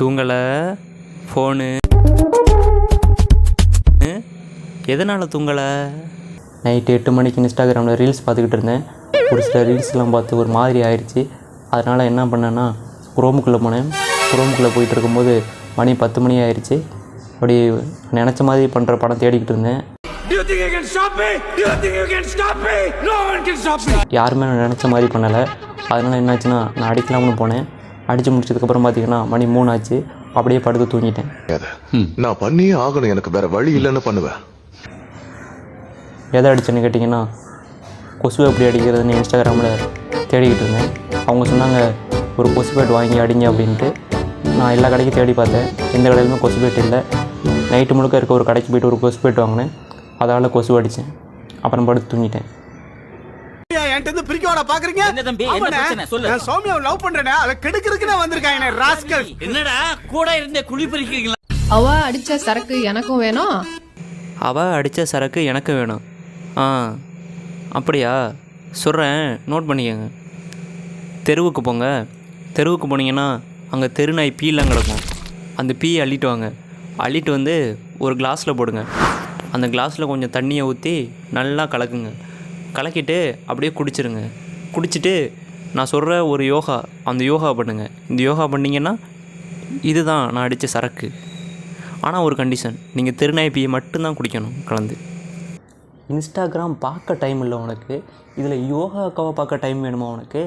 தூங்கலை. Phone எதனால் தூங்கலை? Night 8 மணிக்கு இன்ஸ்டாகிராமில் ரீல்ஸ் பார்த்துக்கிட்டு இருந்தேன். ஒரு சில ரீல்ஸ்லாம் பார்த்து ஒரு மாதிரி ஆயிடுச்சு. அதனால் என்ன பண்ணேன்னா குரோமுக்குள்ளே போனேன். குரோமுக்குள்ளே போயிட்டு இருக்கும்போது மணி 10 மணி ஆயிடுச்சு. அப்படி நினச்ச மாதிரி பண்ணுற படம் தேடிக்கிட்டு இருந்தேன். யாருமே நான் நினச்ச மாதிரி பண்ணலை. அதனால் என்னாச்சுன்னா நான் அடிக்கலாம்னு போனேன். அடித்து முடிச்சதுக்கப்புறம் பார்த்தீங்கன்னா மணி 3 ஆச்சு. அப்படியே படுத்து தூங்கிட்டேன். நான் பண்ணியே ஆகணும், எனக்கு வேற வழி இல்லைன்னு பண்ணுவேன். எதை அடிச்சேன்னு கேட்டிங்கன்னா கொசு எப்படி அடிக்கிறதுன்னு இன்ஸ்டாகிராமில் தேடிக்கிட்டு இருந்தேன். அவங்க சொன்னாங்க ஒரு கொசு பேட் வாங்கி அடிங்க அப்படின்ட்டு. நான் எல்லா கடைக்கும் தேடி பார்த்தேன். எந்த கடையிலுமே கொசு பேட் இல்லை. நைட்டு முழுக்க இருக்க ஒரு கடைக்கு போய்ட்டு ஒரு கொசு பேட் வாங்கினேன். அதால் கொசு அடித்தேன். அப்புறம் படுத்து தூங்கிட்டேன். அவ அடிச்ச சரக்கு எனக்கும் வேணும். அவள் அடித்த சரக்கு எனக்கு வேணும். அப்படியா? சொல்கிறேன், நோட் பண்ணிக்கோங்க. தெருவுக்கு போங்க. தெருவுக்கு போனீங்கன்னா அங்கே தெருநாய் பீலாம் கிடக்கும். அந்த பீயை அள்ளிட்டு வாங்க. அள்ளிட்டு வந்து ஒரு கிளாஸில் போடுங்க. அந்த கிளாஸில் கொஞ்சம் தண்ணியை ஊற்றி நல்லா கலக்குங்க. கலக்கிட்டு அப்படியே குடிச்சிருங்க. குடிச்சிட்டு நான் சொல்கிற ஒரு யோகா, அந்த யோகா பண்ணுங்கள். இந்த யோகா பண்ணிங்கன்னா இதுதான் நான் அடித்த சரக்கு. ஆனால் ஒரு கண்டிஷன், நீங்கள் தெருநாய் பீயை மட்டும்தான் குடிக்கணும் கலந்து. இன்ஸ்டாகிராம் பார்க்க டைம் இல்லை உனக்கு, இதில் யோகாக்காவை பார்க்க டைம் வேணுமா உனக்கு?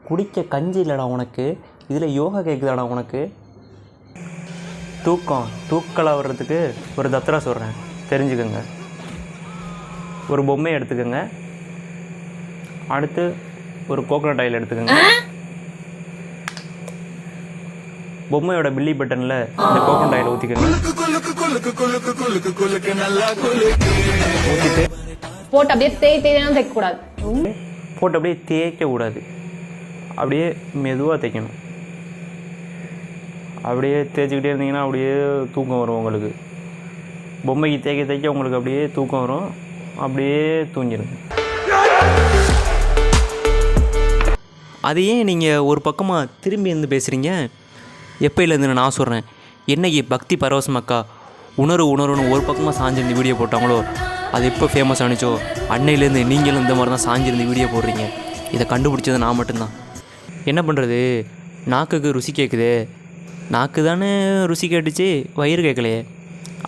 குடிக்க கஞ்சி இல்லைடா உனக்கு, இதில் யோகா கேட்குதாடா உனக்கு? தூக்கலாக வர்றதுக்கு ஒரு தத்ரா சொல்கிறேன், தெரிஞ்சுக்கோங்க. ஒரு பொம்மையை எடுத்துக்கோங்க. அடுத்து ஒரு கோகனட் ஆயில் எடுத்துக்கோங்க. பொம்மையோட பில்லி பட்டனில் இந்த கோகனட் ஆயில் ஊற்றிக்கோங்க. ஊற்றிட்டு போட்டு அப்படியே தேய்க்க கூடாது. போட்டு அப்படியே தேய்க்கக்கூடாது. அப்படியே மெதுவாக தேய்க்கணும். அப்படியே தேய்ச்சிக்கிட்டே இருந்தீங்கன்னா அப்படியே தூக்கம் வரும் உங்களுக்கு. பொம்மைக்கு தேய்க்க உங்களுக்கு அப்படியே தூக்கம் வரும். அப்படியே தூங்கிடுங்க. அது ஏன் நீங்கள் ஒரு பக்கமாக திரும்பி இருந்து பேசுகிறீங்க? எப்போயிலேருந்து நான் சொல்கிறேன், என்னைக்கு பக்தி பரவசமாக்கா உணர்வுன்னு ஒரு பக்கமாக சாஞ்சிருந்து வீடியோ போட்டாங்களோ, அது எப்போ ஃபேமஸ் ஆனிச்சோ அன்னையிலேருந்து நீங்களும் இந்த மாதிரி தான் சாஞ்சிருந்து வீடியோ போடுறீங்க. இதை கண்டுபிடிச்சது நான் மட்டும்தான். என்ன பண்ணுறது, நாக்குக்கு ருசி கேட்குது. நாக்கு தானே ருசி கேட்டுச்சு, வயிறு கேட்கலையே.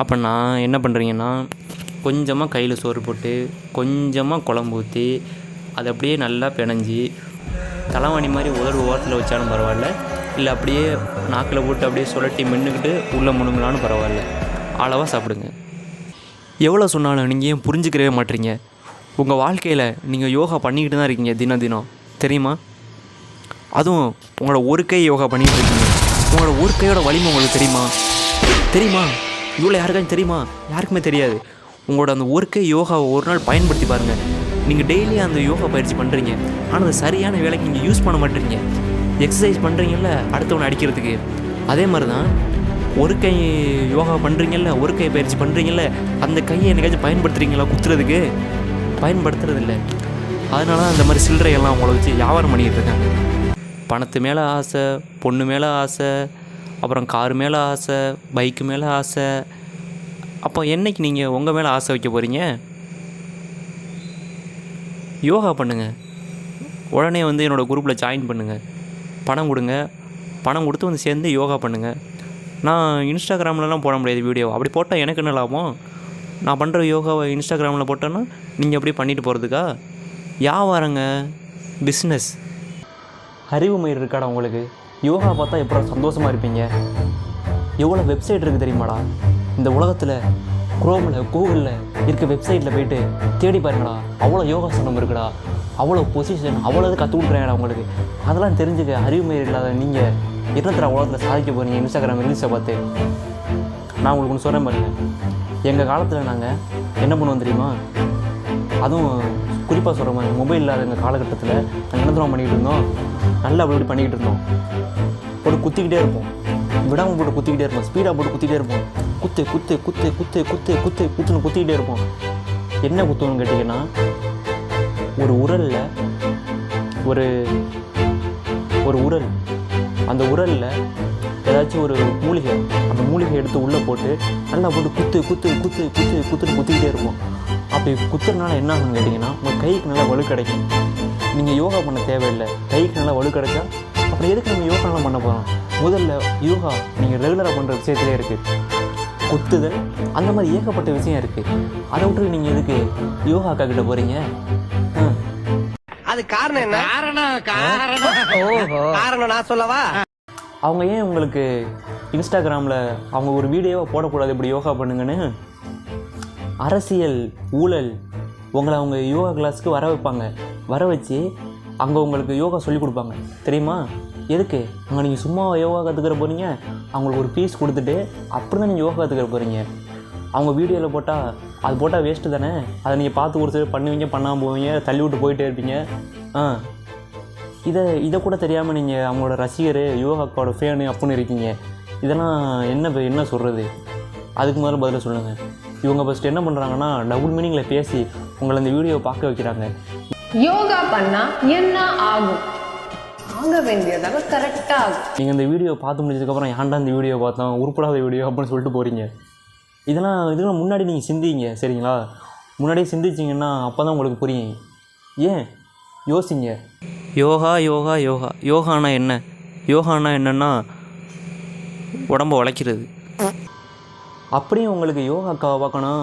அப்போ நான் என்ன பண்ணுறீங்கன்னா, கொஞ்சமாக கையில் சோறு போட்டு கொஞ்சமாக குழம்பு ஊற்றி அதை அப்படியே நல்லா பிணைஞ்சி தலைவாணி மாதிரி உதடு ஓரத்தில் வச்சாலும் பரவாயில்ல, இல்லை அப்படியே நாக்கில் போட்டு அப்படியே சுழட்டி மென்னுக்கிட்டு உள்ளே முணுங்களான்னு பரவாயில்ல, அளவாக சாப்பிடுங்க. எவ்வளோ சொன்னாலும் நீங்கள் ஏன் புரிஞ்சுக்கிறவே மாட்டீங்க? உங்கள் வாழ்க்கையில் நீங்கள் யோகா பண்ணிக்கிட்டு தான் இருக்கீங்க தினம் தெரியுமா? அதுவும் உங்களோட ஒரு கை யோகா பண்ணிக்கிட்டு இருக்கீங்க. உங்களோட ஒரு கையோட வலிமை உங்களுக்கு தெரியுமா? இவ்வளோ யாருக்காச்சும் தெரியுமா? யாருக்குமே தெரியாது. உங்களோட அந்த ஒரு கை யோகாவை ஒரு நாள் பயன்படுத்தி பாருங்கள். நீங்கள் டெய்லி அந்த யோகா பயிற்சி பண்ணுறீங்க, ஆனால் அது சரியான வேலைக்கு நீங்கள் யூஸ் பண்ண மாட்டேறீங்க. எக்ஸசைஸ் பண்ணுறீங்கல்ல அடுத்தவனை அடிக்கிறதுக்கு, அதே மாதிரி தான் ஒரு கை யோகா பண்ணுறீங்கல்ல, ஒரு கை பயிற்சி பண்ணுறீங்கல்ல, அந்த கையை என்னைக்காச்சும் பயன்படுத்துகிறீங்களா? குத்துறதுக்கு பயன்படுத்துறதில்லை. அதனால தான் அந்த மாதிரி சில்லறையெல்லாம் உங்களை வச்சு வியாபாரம் பண்ணிக்கிட்டு இருக்காங்க. பணத்து மேலே ஆசை, பொண்ணு மேலே ஆசை, அப்புறம் கார் மேலே ஆசை, பைக்கு மேலே ஆசை. அப்போ என்றைக்கு நீங்கள் உங்கள் மேலே ஆசை வைக்க போகிறீங்க? யோகா பண்ணுங்கள். உடனே வந்து என்னோடய குரூப்பில் ஜாயின் பண்ணுங்கள். பணம் கொடுங்க. பணம் கொடுத்து வந்து சேர்ந்து யோகா பண்ணுங்கள். நான் இன்ஸ்டாகிராம்லலாம் போட முடியாது வீடியோ. அப்படி போட்டால் எனக்கு என்ன லாபம்? நான் பண்ணுற யோகாவை இன்ஸ்டாகிராமில் போட்டேன்னா நீங்கள் அப்படியே பண்ணிட்டு போகிறதுக்கா? வியாபாரங்க, பிஸ்னஸ். அறிவு மயிர் இருக்காடா உங்களுக்கு? யோகா பார்த்தா எப்போ சந்தோஷமாக இருப்பீங்க? எவ்வளோ வெப்சைட் இருக்குது தெரியுமாடா இந்த உலகத்தில்? குரோமில், கூகுளில் இருக்க வெப்சைட்டில் போய்ட்டு தேடி பாருங்கடா. அவ்வளோ யோகாசனம் இருக்குடா, அவ்வளோ பொசிஷன், அவ்வளோ இது கற்றுக் கொடுக்குறேன்டா உங்களுக்கு. அதெல்லாம் தெரிஞ்சுக்க அறிவு மயிர் இல்லாத நீங்கள் என்னத்தர உலகத்தில் சாதிக்க போகிறீங்க இன்ஸ்டாகிராம் ரீல்ஸை பார்த்து? நான் உங்களுக்கு ஒன்று சொல்கிறேன் பாருங்கள். எங்கள் காலத்தில் நாங்கள் என்ன பண்ணுவோம் தெரியுமா? அதுவும் குறிப்பாக சொல்கிற மாதிரி மொபைல் இல்லாத எங்கள் காலகட்டத்தில் நாங்கள் என்ன தூரம் பண்ணிக்கிட்டு இருந்தோம்? நல்லா அப்படி பண்ணிக்கிட்டு இருந்தோம். போட்டு குத்திக்கிட்டே இருப்போம், விடாமல் போட்டு குத்திக்கிட்டே இருப்போம், ஸ்பீடாக போட்டு குத்திக்கிட்டே இருப்போம். குத்துன்னு குத்திக்கிட்டே இருப்போம். என்ன குத்துவோன்னு கேட்டிங்கன்னா, ஒரு உரலில் ஒரு உரல், அந்த உரலில் ஏதாச்சும் ஒரு மூலிகை, அந்த மூலிகை எடுத்து உள்ளே போட்டு நல்லா போட்டு குத்துன்னு குத்திக்கிட்டே இருக்கும். அப்படி குத்துறதுனால என்ன ஆகுன்னு கேட்டிங்கன்னா உங்கள் கைக்கு நல்லா வலு கிடைக்கும். நீங்கள் யோகா பண்ண தேவையில்லை, கைக்கு நல்லா வலு கிடைச்சா அப்புறம் எதுக்கு நம்ம யோகாலாம் பண்ண போகிறோம்? முதல்ல யோகா நீங்கள் ரெகுலராக பண்ணுற விஷயத்துலேயே இருக்குது. குத்துதல் அந்த மாதிரி ஏகப்பட்ட விஷயம் இருக்குது. அதை விட்டு நீங்கள் எதுக்கு யோகா கிட்ட போகிறீங்க? அது காரணம் என்ன? காரணம் நான் சொல்லவா? அவங்க ஏன் உங்களுக்கு இன்ஸ்டாகிராமில் அவங்க ஒரு வீடியோவை போடக்கூடாது இப்படி யோகா பண்ணுங்கன்னு? அரசியல் ஊழல் உங்களை அவங்க யோகா கிளாஸுக்கு வர வைப்பாங்க. வர வச்சு அங்கே உங்களுக்கு யோகா சொல்லிக் கொடுப்பாங்க தெரியுமா? எதுக்கு? அங்கே நீங்கள் சும்மா யோகா கற்றுக்கிற போகிறீங்க, அவங்களுக்கு ஒரு ஃபீஸ் கொடுத்துட்டு அப்படி தான் நீங்கள் யோகா கற்றுக்கிற போகிறீங்க. அவங்க வீடியோவில் போட்டால் அது போட்டால் வேஸ்ட்டு தானே. அதை நீங்கள் பார்த்து ஒரு சிலர் பண்ணுவீங்க, பண்ணாமல் போவீங்க, தள்ளி விட்டு போயிட்டே இருப்பீங்க. இதை கூட தெரியாமல் நீங்கள் அவங்களோட ரசிகர், யோகாக்கோட ஃபேனு அப்படின்னு இருக்கீங்க. இதெல்லாம் என்ன சொல்கிறது? அதுக்கு முதல்ல பதில் சொல்லுங்கள். இவங்க ஃபஸ்ட்டு என்ன பண்ணுறாங்கன்னா டபுள் மீனிங்கில் பேசி உங்களை அந்த வீடியோவை பார்க்க வைக்கிறாங்க. யோகா பண்ணா என்ன ஆகும்? ஆக வேண்டியதாக கரெக்டாக ஆகும். நீங்கள் இந்த வீடியோ பார்த்து முடிச்சதுக்கப்புறம் ஏன்டா இந்த வீடியோ பார்த்தோம், உருப்படாத வீடியோ அப்படின்னு சொல்லிட்டு போகிறீங்க. இதெல்லாம் முன்னாடி நீங்கள் சிந்திங்க சரிங்களா? முன்னாடியே சிந்திச்சிங்கன்னா அப்போ தான் உங்களுக்கு புரியும். ஏன் யோசிங்க. யோகானா என்ன? யோகானா என்னென்னா உடம்பை உழைக்கிறது. அப்படியும் உங்களுக்கு யோகா அக்காவை பார்க்கணும்,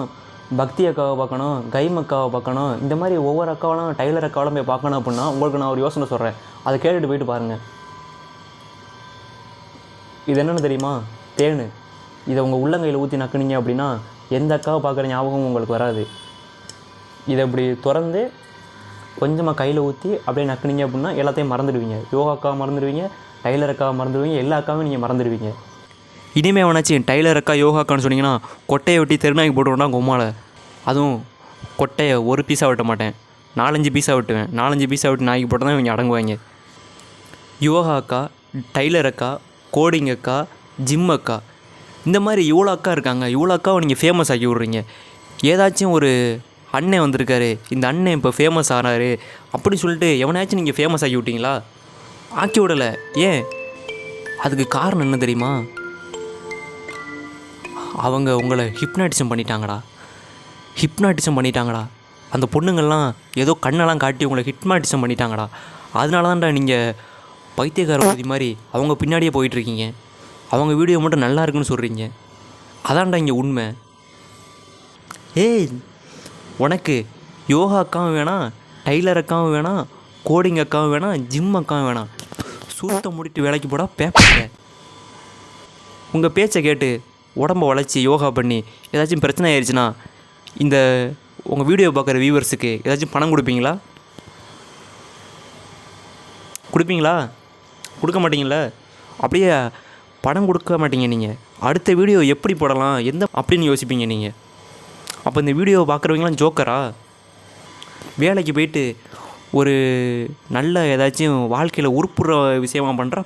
பக்தி அக்காவை பார்க்கணும், கைம் அக்காவை பார்க்கணும், இந்த மாதிரி ஒவ்வொரு அக்காவெல்லாம் டைலர் அக்காவெல்லாம் போய் பார்க்கணும் அப்படின்னா உங்களுக்கு நான் ஒரு யோசனை சொல்கிறேன். அதை கேட்டுட்டு போயிட்டு பாருங்கள். இது என்னென்னு தெரியுமா? தேன். இதை உங்கள் உள்ளங்கையில் ஊற்றி நக்குனீங்க அப்படின்னா எந்த அக்காவை பார்க்குற ஞாபகமும் உங்களுக்கு வராது. இதை இப்படி திறந்து கொஞ்சமாக கையில் ஊற்றி அப்படியே நக்குனீங்க அப்படின்னா எல்லாத்தையும் மறந்துடுவீங்க. யோகா அக்காவை மறந்துடுவீங்க, டைலர் அக்காவை மறந்துடுவீங்க, எல்லா அக்காவும் நீங்கள் மறந்துடுவீங்க. இனிமேல் வேணாச்சு டைலர் அக்கா யோகா அக்கான்னு சொன்னீங்கன்னா கொட்டையை வெட்டி தெருநாய்க்கு போட்டுவிட்டா கொம்மால. அதுவும் கொட்டையை ஒரு பீஸாக வெட்ட மாட்டேன், 4-5 பீஸாக வெட்டுவேன். 4-5 பீஸாக வெட்டி நாய்க்கு போட்டால் தான் இவங்க அடங்குவாங்க. யோகா அக்கா, டைலர் அக்கா, கோடிங் அக்கா, ஜிம் அக்கா, இந்த மாதிரி இவ்வளோ அக்கா இருக்காங்க. இவ்வளோ அக்காவை நீங்கள் ஃபேமஸ் ஆக்கி விட்றீங்க. ஏதாச்சும் ஒரு அண்ணன் வந்திருக்காரு, இந்த அண்ணன் இப்போ ஃபேமஸ் ஆகிறாரு அப்படி சொல்லிட்டு எவனாச்சும் நீங்கள் ஃபேமஸ் ஆக்கி விட்டீங்களா? ஆக்கி விடலை. ஏன்? அதுக்கு காரணம் என்ன தெரியுமா? அவங்க உங்களை ஹிப்னாட்டிசம் பண்ணிட்டாங்கடா. அந்த பொண்ணுங்கள்லாம் ஏதோ கண்ணெல்லாம் காட்டி உங்களை ஹிப்னாட்டிசம் பண்ணிட்டாங்கடா. அதனால தான்டா நீங்கள் பைத்தியக்காரவாதி மாதிரி அவங்க பின்னாடியே போயிட்டுருக்கீங்க. அவங்க வீடியோ மட்டும் நல்லா இருக்குன்னு சொல்கிறீங்க. அதான்டா இங்கே உண்மை. ஏய், உனக்கு யோகா அக்காவும் வேணாம், டைலர் அக்காவும் வேணாம், கோடிங் அக்காவும் வேணாம், ஜிம் அக்காவும் வேணாம். சூத்தை முடிட்டு வேலைக்கு போடா பேப்ப. உங்கள் பேச்சை கேட்டு உடம்பை உழைச்சி யோகா பண்ணி ஏதாச்சும் பிரச்சனை ஆயிடுச்சுன்னா இந்த உங்கள் வீடியோ பார்க்குற வியூவர்ஸுக்கு ஏதாச்சும் பணம் கொடுப்பீங்களா? கொடுக்க மாட்டீங்கள? அப்படியே பணம் கொடுக்க மாட்டீங்க. நீங்கள் அடுத்த வீடியோ எப்படி போடலாம் அப்படின்னு யோசிப்பீங்க நீங்கள். அப்போ இந்த வீடியோவை பார்க்குறவங்களாம் ஜோக்கரா? வேலைக்கு போயிட்டு ஒரு நல்ல ஏதாச்சும் வாழ்க்கையில் உருப்புற விஷயமா பண்ணுறா